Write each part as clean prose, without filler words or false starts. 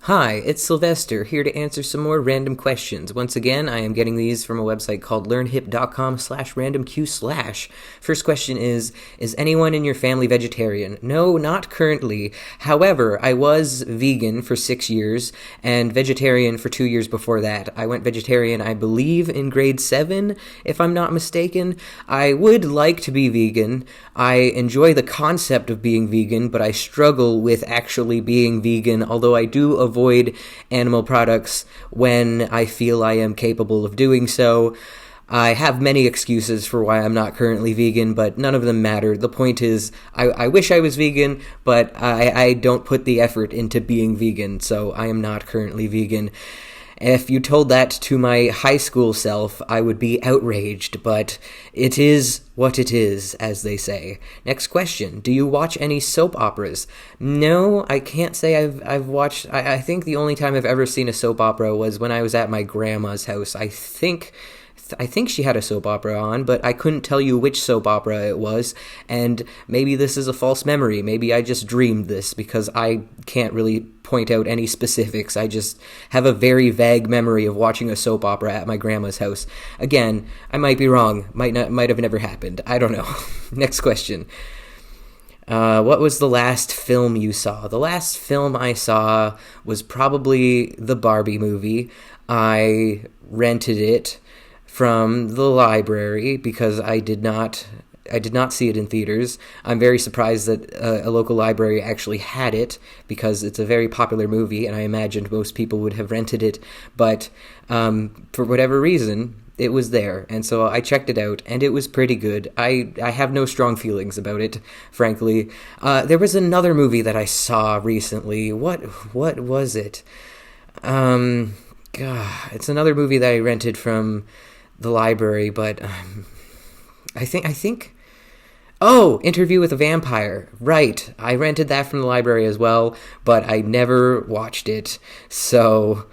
Hi, it's Sylvester, here to answer some more random questions. Once again, I am getting these from a website called learnhip.com/randomq/. First question is anyone in your family vegetarian? No, not currently. However, I was vegan for 6 years and vegetarian for 2 years before that. I went vegetarian, I believe, in grade 7, if I'm not mistaken. I would like to be vegan. I enjoy the concept of being vegan, but I struggle with actually being vegan, although I do avoid animal products when I feel I am capable of doing so. I have many excuses for why I'm not currently vegan, but none of them matter. The point is, I wish I was vegan, but I don't put the effort into being vegan, so I am not currently vegan. If you told that to my high school self, I would be outraged, but it is what it is, as they say. Next question. Do you watch any soap operas? No, I can't say I've watched... I think the only time I've ever seen a soap opera was when I was at my grandma's house. I think she had a soap opera on, but I couldn't tell you which soap opera it was, and maybe this is a false memory. Maybe I just dreamed this, because I can't really point out any specifics. I just have a very vague memory of watching a soap opera at my grandma's house. Again, I might be wrong. Might have never happened. I don't know. Next question. What was the last film you saw? The last film I saw was probably the Barbie movie. I rented it from the library because I did not see it in theaters. I'm very surprised that a local library actually had it, because it's a very popular movie, and I imagined most people would have rented it, but for whatever reason, it was there, and so I checked it out, and it was pretty good. I have no strong feelings about it, frankly. There was another movie that I saw recently. What was it? It's another movie that I rented from the library, but I think oh, Interview with a Vampire. Right. I rented that from the library as well, but I never watched it. So,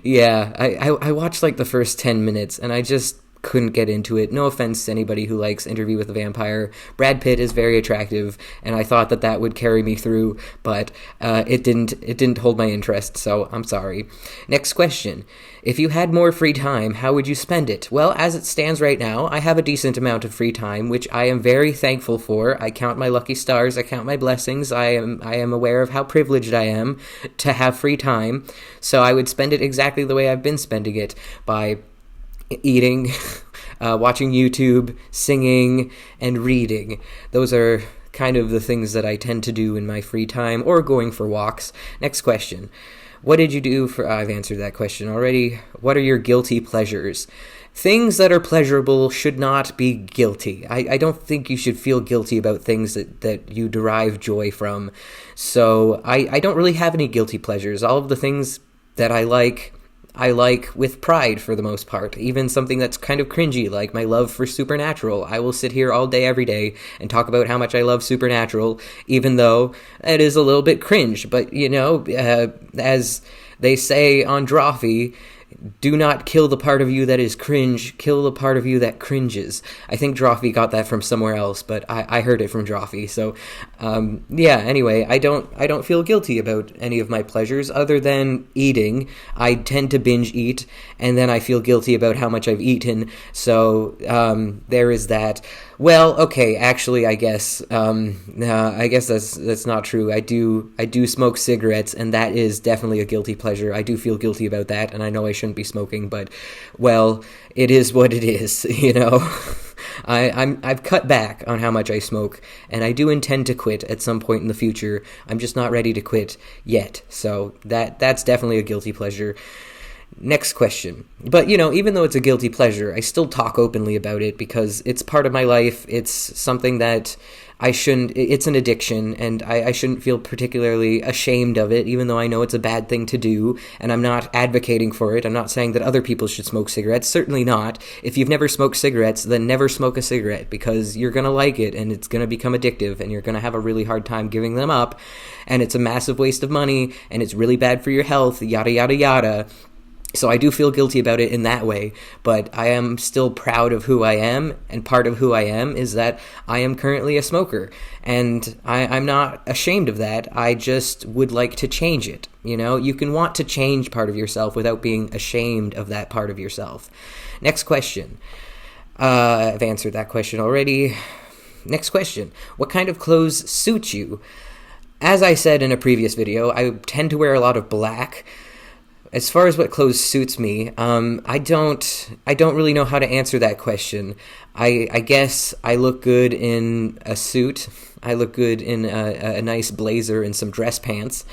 yeah, I watched like the first 10 minutes and I just couldn't get into it. No offense to anybody who likes Interview with a Vampire. Brad Pitt is very attractive, and I thought that would carry me through, but it didn't hold my interest, so I'm sorry. Next question. If you had more free time, how would you spend it? Well, as it stands right now, I have a decent amount of free time, which I am very thankful for. I count my lucky stars, I count my blessings. I am aware of how privileged I am to have free time, so I would spend it exactly the way I've been spending it, by eating, watching YouTube, singing, and reading. Those are kind of the things that I tend to do in my free time, or going for walks. Next question. What did you do for... I've answered that question already. What are your guilty pleasures? Things that are pleasurable should not be guilty. I don't think you should feel guilty about things that you derive joy from. So I don't really have any guilty pleasures. All of the things that I like with pride for the most part. Even something that's kind of cringy, like my love for Supernatural. I will sit here all day, every day, and talk about how much I love Supernatural, even though it is a little bit cringe. But, as they say on Drawfee, do not kill the part of you that is cringe, kill the part of you that cringes. I think Drawfee got that from somewhere else, but I heard it from Drawfee. So, anyway, I don't feel guilty about any of my pleasures other than eating. I tend to binge eat, and then I feel guilty about how much I've eaten. So, there is that. Well, okay, actually, I guess that's not true. I do smoke cigarettes, and that is definitely a guilty pleasure. I do feel guilty about that, and I know I shouldn't be smoking, but, well, it is what it is, I've cut back on how much I smoke, and I do intend to quit at some point in the future. I'm just not ready to quit yet, so that's definitely a guilty pleasure. Next question. But, even though it's a guilty pleasure, I still talk openly about it because it's part of my life. It's something that it's an addiction, and I shouldn't feel particularly ashamed of it, even though I know it's a bad thing to do, and I'm not advocating for it. I'm not saying that other people should smoke cigarettes. Certainly not. If you've never smoked cigarettes, then never smoke a cigarette, because you're going to like it, and it's going to become addictive, and you're going to have a really hard time giving them up, and it's a massive waste of money, and it's really bad for your health, yada, yada, yada. So I do feel guilty about it in that way, but I am still proud of who I am, and part of who I am is that I am currently a smoker, and I'm not ashamed of that. I just would like to change it. You know, you can want to change part of yourself without being ashamed of that part of yourself. Next question. I've answered that question already. Next question. What kind of clothes suit you? As I said in a previous video, I tend to wear a lot of black. As far as what clothes suits me, I don't really know how to answer that question. I guess I look good in a suit. I look good in a nice blazer and some dress pants.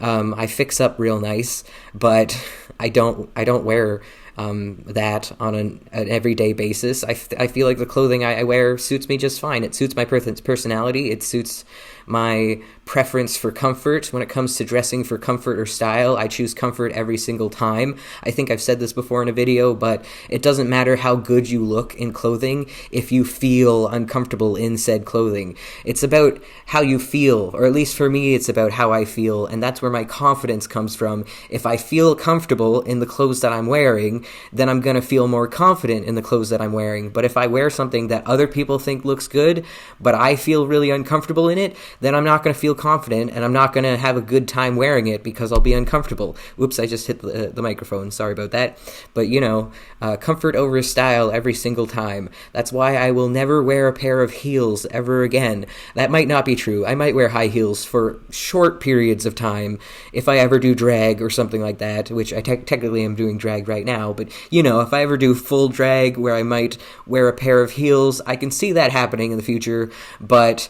I fix up real nice, but I don't wear that on an everyday basis. I feel like the clothing I wear suits me just fine. It suits my personality. It suits my preference for comfort. When it comes to dressing for comfort or style, I choose comfort every single time. I think I've said this before in a video, but it doesn't matter how good you look in clothing if you feel uncomfortable in said clothing. It's about how you feel, or at least for me, it's about how I feel, and that's where my confidence comes from. If I feel comfortable in the clothes that I'm wearing, then I'm going to feel more confident in the clothes that I'm wearing. But if I wear something that other people think looks good, but I feel really uncomfortable in it, then I'm not going to feel confident, and I'm not going to have a good time wearing it because I'll be uncomfortable. Oops, I just hit the microphone. Sorry about that. But, you know, comfort over style every single time. That's why I will never wear a pair of heels ever again. That might not be true. I might wear high heels for short periods of time if I ever do drag or something like that, which I technically am doing drag right now. But, you know, if I ever do full drag where I might wear a pair of heels, I can see that happening in the future. But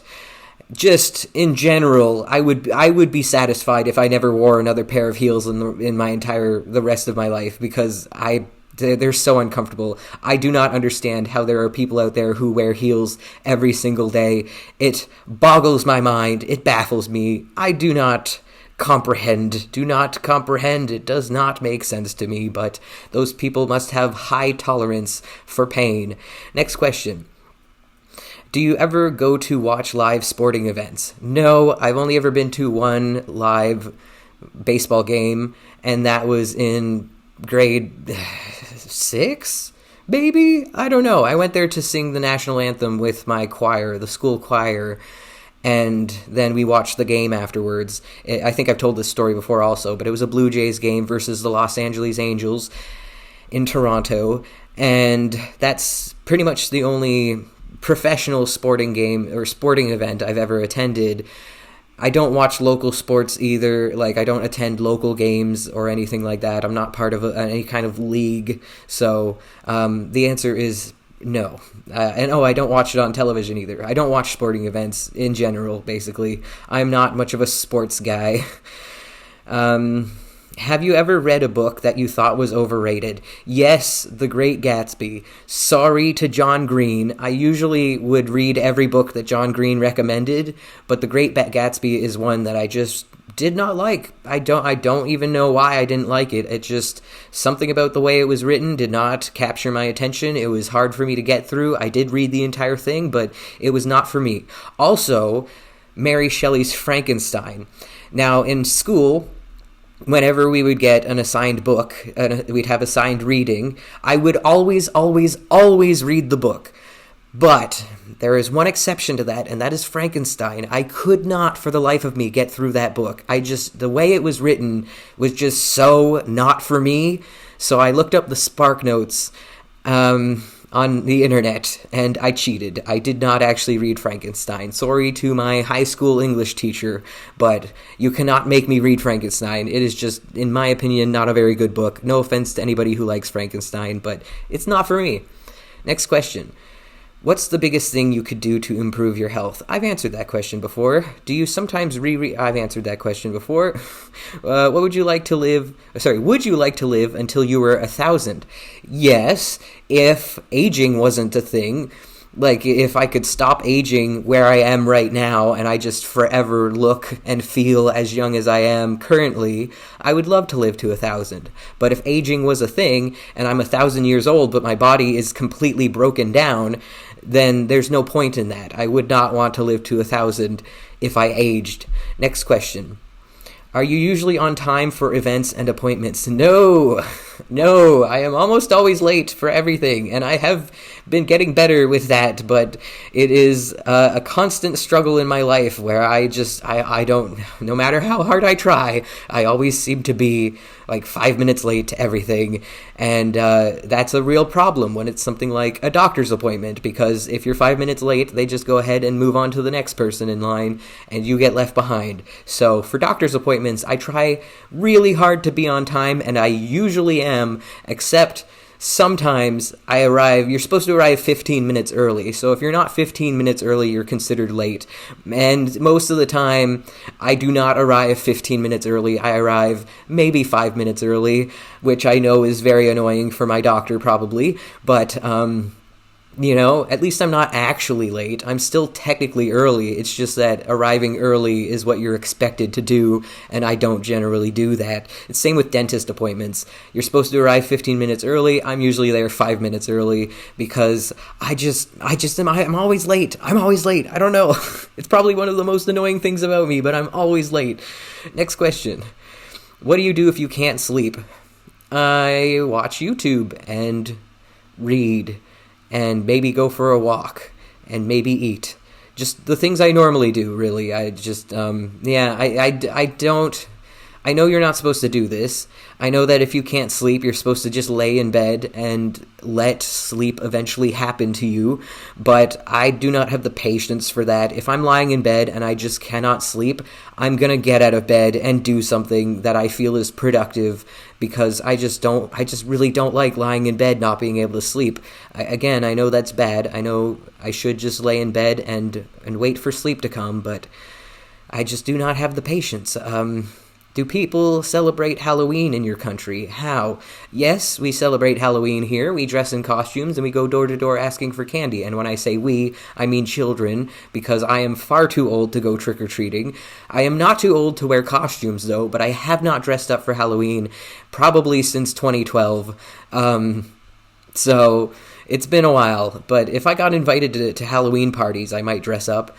just in general, I would be satisfied if I never wore another pair of heels in the rest of my life, because they're so uncomfortable. I do not understand how there are people out there who wear heels every single day. It boggles my mind. It baffles me. I do not comprehend. It does not make sense to me, but those people must have high tolerance for pain. Next question. Do you ever go to watch live sporting events? No, I've only ever been to one live baseball game, and that was in grade 6, maybe? I don't know. I went there to sing the national anthem with my choir, the school choir, and then we watched the game afterwards. I think I've told this story before also, but it was a Blue Jays game versus the Los Angeles Angels in Toronto, and that's pretty much the only professional sporting game or sporting event I've ever attended. I don't watch local sports either. Like, I don't attend local games or anything like that. I'm not part of any kind of league. So the answer is no. And I don't watch it on television either. I don't watch sporting events in general, basically. I'm not much of a sports guy. Have you ever read a book that you thought was overrated? Yes, The Great Gatsby. Sorry to John Green. I usually would read every book that John Green recommended, but The Great Gatsby is one that I just did not like. I don't even know why I didn't like it. It just, something about the way it was written did not capture my attention. It was hard for me to get through. I did read the entire thing, but it was not for me. Also, Mary Shelley's Frankenstein. Now, in school, whenever we would get an assigned book, we'd have assigned reading, I would always read the book. But there is one exception to that, and that is Frankenstein. I could not, for the life of me, get through that book. The way it was written was just so not for me. So I looked up the Spark Notes on the internet, and I cheated. I did not actually read Frankenstein. Sorry to my high school English teacher, but you cannot make me read Frankenstein. It is just, in my opinion, not a very good book. No offense to anybody who likes Frankenstein, but it's not for me. Next question. What's the biggest thing you could do to improve your health? I've answered that question before. Do you sometimes I've answered that question before. Would you like to live until you were 1,000? Yes, if aging wasn't a thing. Like, if I could stop aging where I am right now and I just forever look and feel as young as I am currently, I would love to live to 1,000. But if aging was a thing and I'm 1,000 years old but my body is completely broken down, then there's no point in that. I would not want to live to 1,000 if I aged. Next question. Are you usually on time for events and appointments? No. No, I am almost always late for everything, and I have been getting better with that, but it is a constant struggle in my life where I don't, no matter how hard I try, I always seem to be like 5 minutes late to everything, and that's a real problem when it's something like a doctor's appointment, because if you're 5 minutes late, they just go ahead and move on to the next person in line, and you get left behind. So for doctor's appointments, I try really hard to be on time, and I usually am, except sometimes you're supposed to arrive 15 minutes early. So if you're not 15 minutes early, you're considered late. And most of the time, I do not arrive 15 minutes early. I arrive maybe 5 minutes early, which I know is very annoying for my doctor probably. But, at least I'm not actually late. I'm still technically early. It's just that arriving early is what you're expected to do, and I don't generally do that. It's same with dentist appointments. You're supposed to arrive 15 minutes early. I'm usually there 5 minutes early because I'm always late. I'm always late. I don't know. It's probably one of the most annoying things about me, but I'm always late. Next question. What do you do if you can't sleep? I watch YouTube and read and maybe go for a walk, and maybe eat. Just the things I normally do, really. I just, I don't... I know you're not supposed to do this. I know that if you can't sleep, you're supposed to just lay in bed and let sleep eventually happen to you, but I do not have the patience for that. If I'm lying in bed and I just cannot sleep, I'm gonna get out of bed and do something that I feel is productive, because I just really don't like lying in bed not being able to sleep. Again, I know that's bad. I know I should just lay in bed and wait for sleep to come, but I just do not have the patience. Do people celebrate Halloween in your country? How? Yes, we celebrate Halloween here. We dress in costumes and we go door to door asking for candy. And when I say we, I mean children, because I am far too old to go trick-or-treating. I am not too old to wear costumes, though, but I have not dressed up for Halloween probably since 2012. So it's been a while. But if I got invited to Halloween parties, I might dress up.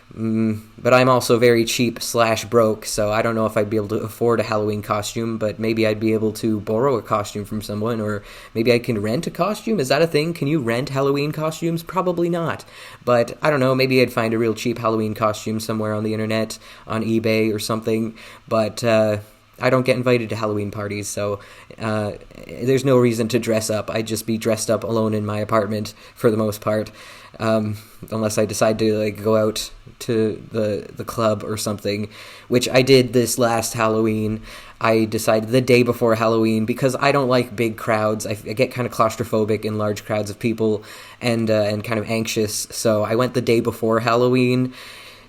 But I'm also very cheap / broke, so I don't know if I'd be able to afford a Halloween costume, but maybe I'd be able to borrow a costume from someone, or maybe I can rent a costume. Is that a thing? Can you rent Halloween costumes? Probably not. But I don't know, maybe I'd find a real cheap Halloween costume somewhere on the internet, on eBay or something, but I don't get invited to Halloween parties, so there's no reason to dress up. I'd just be dressed up alone in my apartment for the most part, unless I decide to go out to the club or something, which I did this last Halloween. I decided the day before Halloween, because I don't like big crowds. I get kind of claustrophobic in large crowds of people, and kind of anxious. So I went the day before Halloween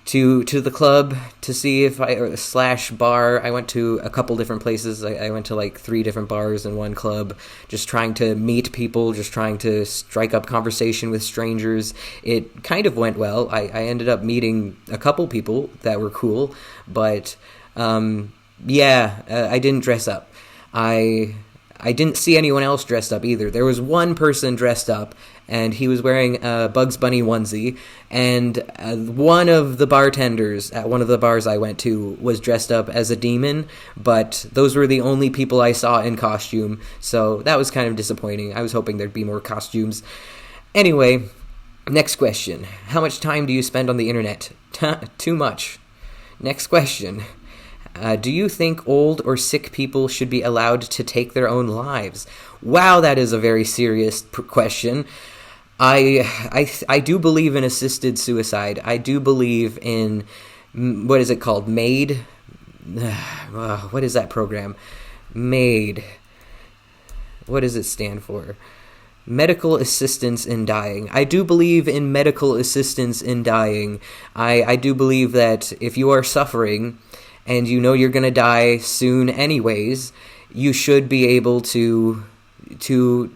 to the club to see if / bar. I went to a couple different places. I went to 3 different bars and 1 club, just trying to meet people, just trying to strike up conversation with strangers. It kind of went well. I ended up meeting a couple people that were cool, but I didn't dress up. I didn't see anyone else dressed up either. There was one person dressed up, and he was wearing a Bugs Bunny onesie, and one of the bartenders at one of the bars I went to was dressed up as a demon, but those were the only people I saw in costume, so that was kind of disappointing. I was hoping there'd be more costumes. Anyway, next question. How much time do you spend on the internet? Too much. Next question. Do you think old or sick people should be allowed to take their own lives? Wow, that is a very serious question. I do believe in assisted suicide. I do believe in, what is it called? MAID? What is that program? MAID. What does it stand for? Medical assistance in dying. I do believe in medical assistance in dying. I do believe that if you are suffering and you know you're going to die soon anyways, you should be able to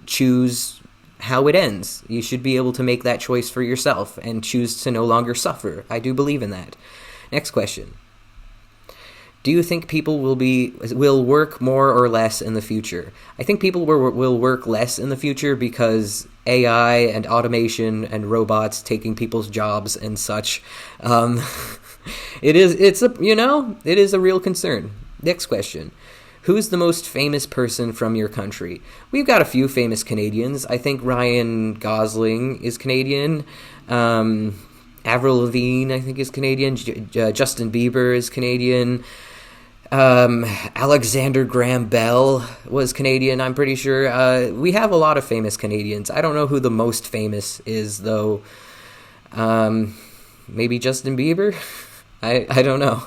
choose how it ends. You should be able to make that choice for yourself and choose to no longer suffer. I do believe in that. Next question. Do you think people will work more or less in the future? I think people will work less in the future because AI and automation and robots taking people's jobs and such. It is a real concern. Next question. Who's the most famous person from your country? We've got a few famous Canadians. I think Ryan Gosling is Canadian. Avril Lavigne, I think, is Canadian. Justin Bieber is Canadian. Alexander Graham Bell was Canadian, I'm pretty sure. We have a lot of famous Canadians. I don't know who the most famous is, though. Maybe Justin Bieber? I don't know.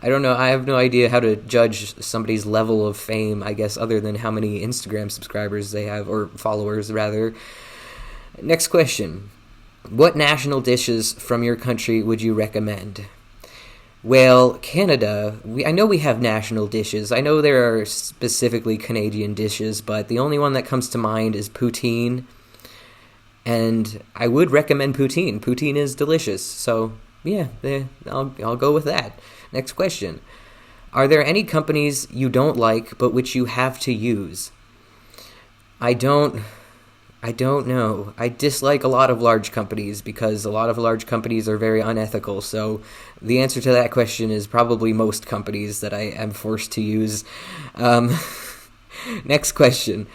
I don't know. I have no idea how to judge somebody's level of fame, I guess, other than how many Instagram subscribers they have, or followers, rather. Next question. What national dishes from your country would you recommend? Well, Canada, I know we have national dishes. I know there are specifically Canadian dishes, but the only one that comes to mind is poutine. And I would recommend poutine. Poutine is delicious. So, yeah, I'll go with that. Next question. Are there any companies you don't like, but which you have to use? I don't know. I dislike a lot of large companies because a lot of large companies are very unethical. So the answer to that question is probably most companies that I am forced to use. Next question.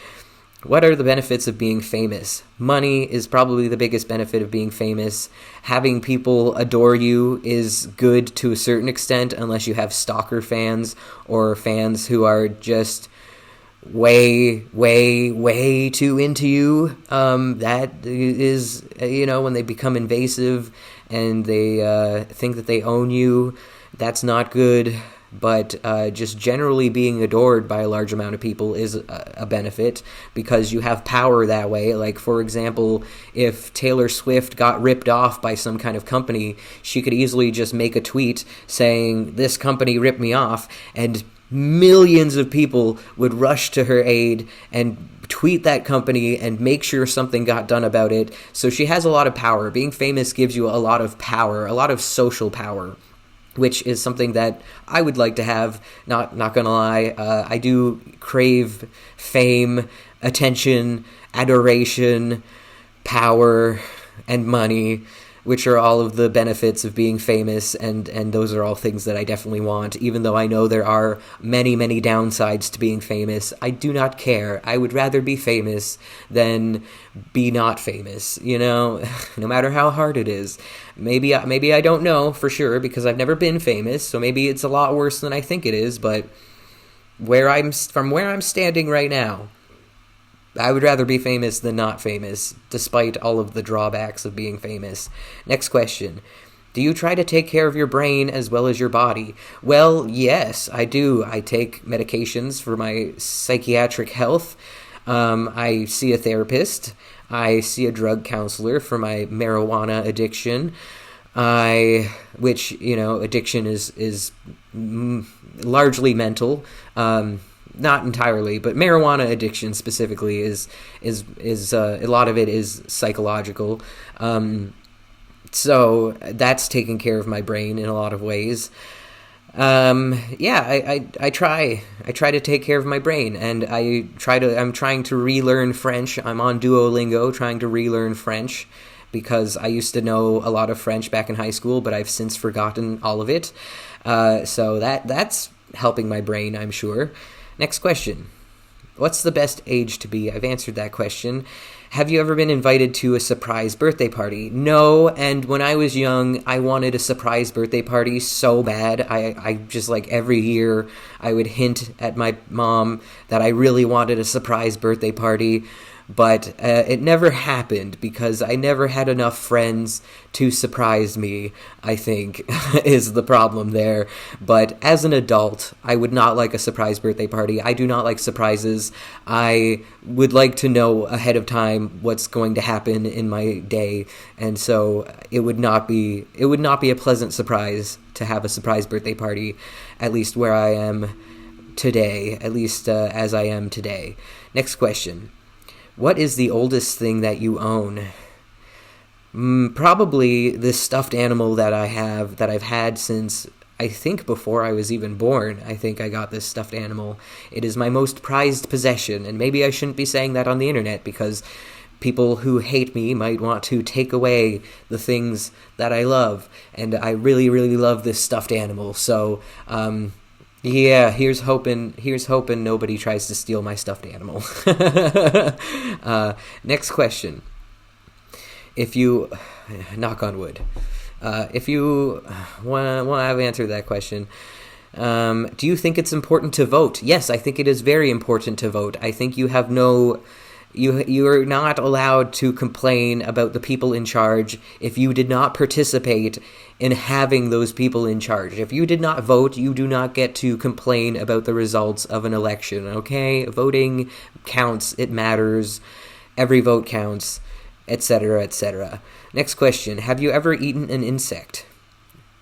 What are the benefits of being famous? Money is probably the biggest benefit of being famous. Having people adore you is good to a certain extent, unless you have stalker fans or fans who are just way too into you. That is, when they become invasive and they think that they own you, that's not good. But just generally being adored by a large amount of people is a benefit because you have power that way. Like, for example, if Taylor Swift got ripped off by some kind of company, she could easily just make a tweet saying, "This company ripped me off," and millions of people would rush to her aid and tweet that company and make sure something got done about it. So she has a lot of power. Being famous gives you a lot of power, a lot of social power, which is something that I would like to have. Not gonna lie, I do crave fame, attention, adoration, power, and money, which are all of the benefits of being famous, and those are all things that I definitely want. Even though I know there are many downsides to being famous, I do not care. I would rather be famous than be not famous, no matter how hard it is. Maybe I don't know for sure because I've never been famous, so maybe it's a lot worse than I think it is, but from where I'm standing right now, I would rather be famous than not famous, despite all of the drawbacks of being famous. Next question. Do you try to take care of your brain as well as your body? Well, yes, I do. I take medications for my psychiatric health. I see a therapist. I see a drug counselor for my marijuana addiction. Addiction is largely mental. Not entirely, but marijuana addiction specifically is a lot of it is psychological. So that's taking care of my brain in a lot of ways. I try to take care of my brain, and I'm trying to relearn French. I'm on Duolingo trying to relearn French because I used to know a lot of French back in high school, but I've since forgotten all of it. So that's helping my brain, I'm sure. Next question. What's the best age to be? I've answered that question. Have you ever been invited to a surprise birthday party? No, and when I was young, I wanted a surprise birthday party so bad. I just, every year, I would hint at my mom that I really wanted a surprise birthday party, but it never happened because I never had enough friends to surprise me, I think, is the problem there. But as an adult, I would not like a surprise birthday party. I do not like surprises. I would like to know ahead of time what's going to happen in my day, and so it would not be a pleasant surprise to have a surprise birthday party, at least where I am today, at least as I am today. Next question. What is the oldest thing that you own? Probably this stuffed animal that I've had since, I think, before I was even born. I think I got this stuffed animal. It is my most prized possession, and maybe I shouldn't be saying that on the internet because people who hate me might want to take away the things that I love, and I really love this stuffed animal. So, Yeah, here's hoping nobody tries to steal my stuffed animal. Next question. If you, knock on wood, if you want to have answered that question, do you think it's important to vote? Yes, I think it is very important to vote. I think you have no you are not allowed to complain about the people in charge if you did not participate in having those people in charge. If you did not vote, you do not get to complain about the results of an election, okay? Voting counts, it matters, every vote counts, etc., etc. Next question. Have you ever eaten an insect?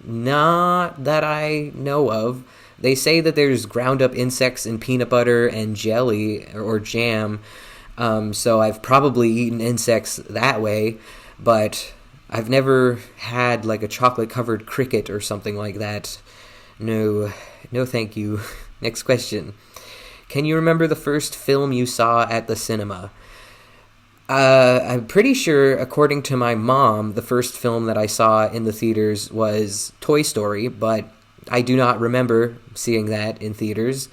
Not that I know of. They say that there's ground up insects in peanut butter and jelly or jam, so I've probably eaten insects that way, but I've never had like a chocolate covered cricket or something like that. No, no thank you. Next question. Can you remember the first film you saw at the cinema? I'm pretty sure, according to my mom, the first film that I saw in the theaters was Toy Story, but I do not remember seeing that in theaters.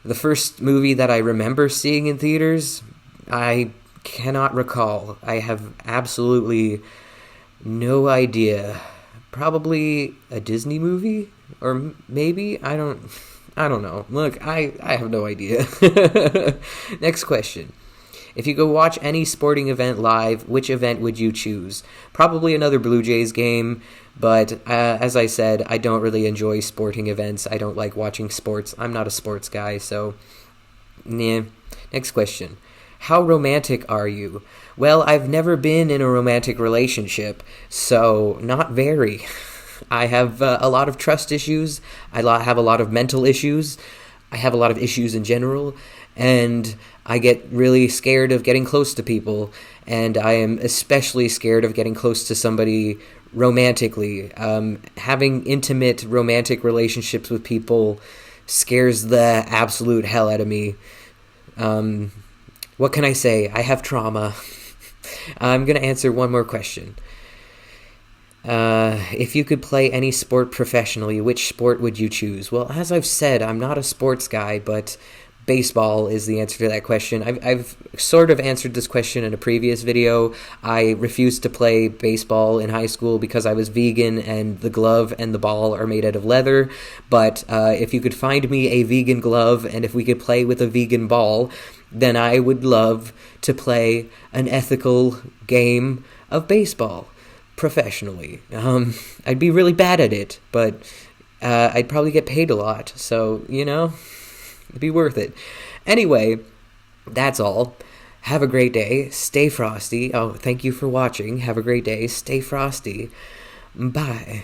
The first movie that I remember seeing in theaters, I cannot recall. I have absolutely no idea. Probably a Disney movie? Or maybe? I don't know. Look, I have no idea. Next question. If you could watch any sporting event live, which event would you choose? Probably another Blue Jays game, but as I said, I don't really enjoy sporting events. I don't like watching sports. I'm not a sports guy, so nah. Next question. How romantic are you? Well, I've never been in a romantic relationship, so not very. I have a lot of trust issues. I have a lot of mental issues. I have a lot of issues in general, and I get really scared of getting close to people, and I am especially scared of getting close to somebody romantically. Having intimate romantic relationships with people scares the absolute hell out of me. What can I say? I have trauma. I'm going to answer one more question. If you could play any sport professionally, which sport would you choose? Well, as I've said, I'm not a sports guy, but baseball is the answer to that question. I've sort of answered this question in a previous video. I refused to play baseball in high school because I was vegan and the glove and the ball are made out of leather. But if you could find me a vegan glove and if we could play with a vegan ball, then I would love to play an ethical game of baseball professionally. I'd be really bad at it, but I'd probably get paid a lot. So, it'd be worth it. Anyway, that's all. Have a great day. Stay frosty. Oh, thank you for watching. Have a great day. Stay frosty. Bye.